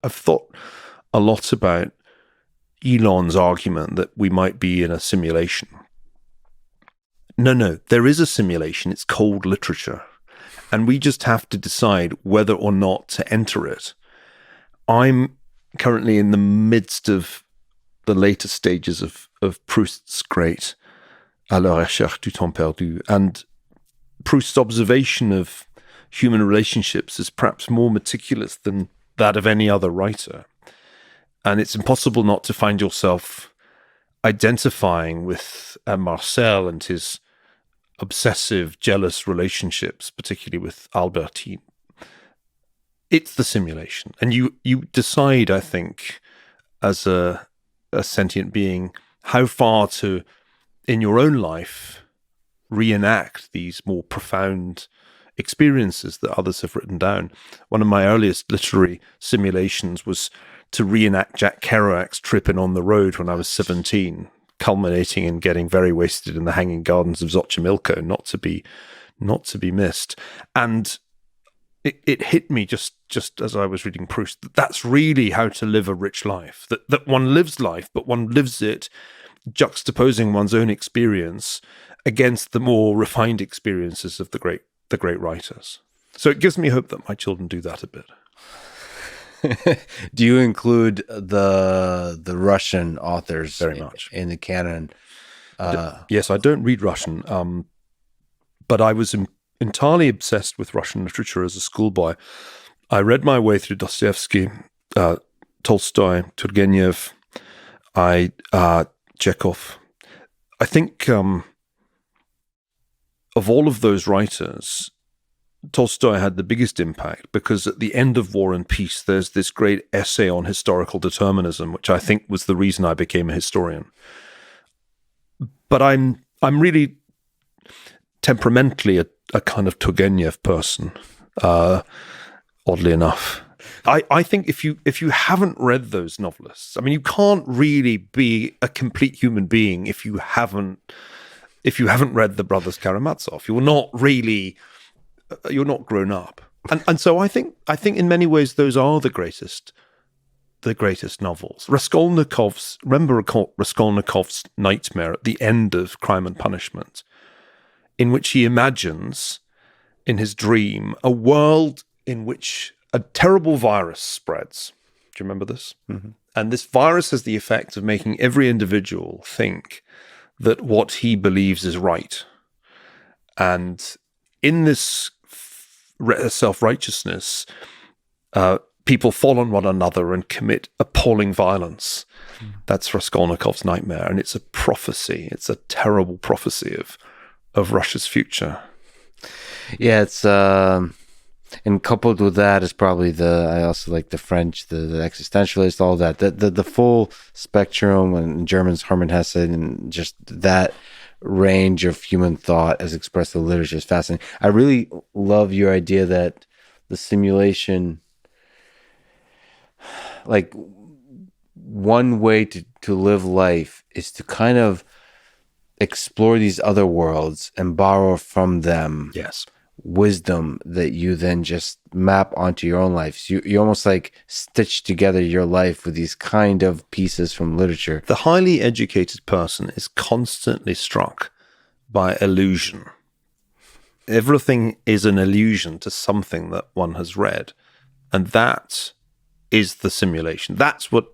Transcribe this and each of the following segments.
I've thought a lot about Elon's argument that we might be in a simulation. No, there is a simulation. It's called literature. And we just have to decide whether or not to enter it. I'm currently in the midst of the later stages of Proust's great À la recherche du temps perdu. And Proust's observation of human relationships is perhaps more meticulous than that of any other writer. And it's impossible not to find yourself identifying with Marcel and his obsessive, jealous relationships, particularly with Albertine. It's the simulation. And you decide, I think, as a sentient being, how far to, in your own life, reenact these more profound experiences that others have written down. One of my earliest literary simulations was to reenact Jack Kerouac's trip in On the Road when I was 17, culminating in getting very wasted in the hanging gardens of Xochimilco, not to be missed. And it hit me just as I was reading Proust that that's really how to live a rich life. That one lives life, but one lives it juxtaposing one's own experience against the more refined experiences of the great writers. So it gives me hope that my children do that a bit. Do you include the Russian authors very much in the canon? Yes, I don't read Russian, but I was entirely obsessed with Russian literature as a schoolboy. I read my way through Dostoevsky, Tolstoy, Turgenev, Chekhov. I think of all of those writers, Tolstoy had the biggest impact because at the end of War and Peace, there's this great essay on historical determinism, which I think was the reason I became a historian. But I'm really temperamentally a kind of Turgenev person, oddly enough. I think if you haven't read those novelists, I mean, you can't really be a complete human being if you haven't read the Brothers Karamazov. You're not grown up. And so I think in many ways those are the greatest novels. Remember Raskolnikov's nightmare at the end of Crime and Punishment, in which he imagines in his dream a world in which a terrible virus spreads. Do you remember this? Mm-hmm. And this virus has the effect of making every individual think that what he believes is right. And in this self-righteousness, people fall on one another and commit appalling violence. Mm. That's Raskolnikov's nightmare. And it's a prophecy. It's a terrible prophecy of Russia's future. Yeah, it's... And coupled with that is probably I also like the French, the existentialist, all that. The full spectrum, and Germans, Hermann Hesse, and just that range of human thought as expressed in literature is fascinating. I really love your idea that the simulation, like one way to live life is to kind of explore these other worlds and borrow from them. Yes. Wisdom that you then just map onto your own life. So you almost like stitch together your life with these kind of pieces from literature. The highly educated person is constantly struck by illusion. Everything is an illusion to something that one has read. And that is the simulation. That's what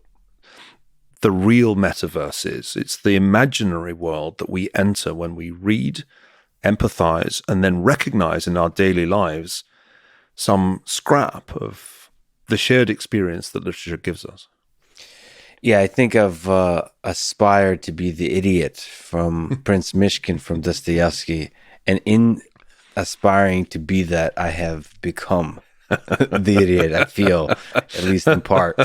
the real metaverse is. It's the imaginary world that we enter when we read, empathize, and then recognize in our daily lives some scrap of the shared experience that literature gives us. Yeah, I think I've aspired to be the idiot from Prince Mishkin from Dostoevsky. And in aspiring to be that, I have become the idiot, I feel, at least in part.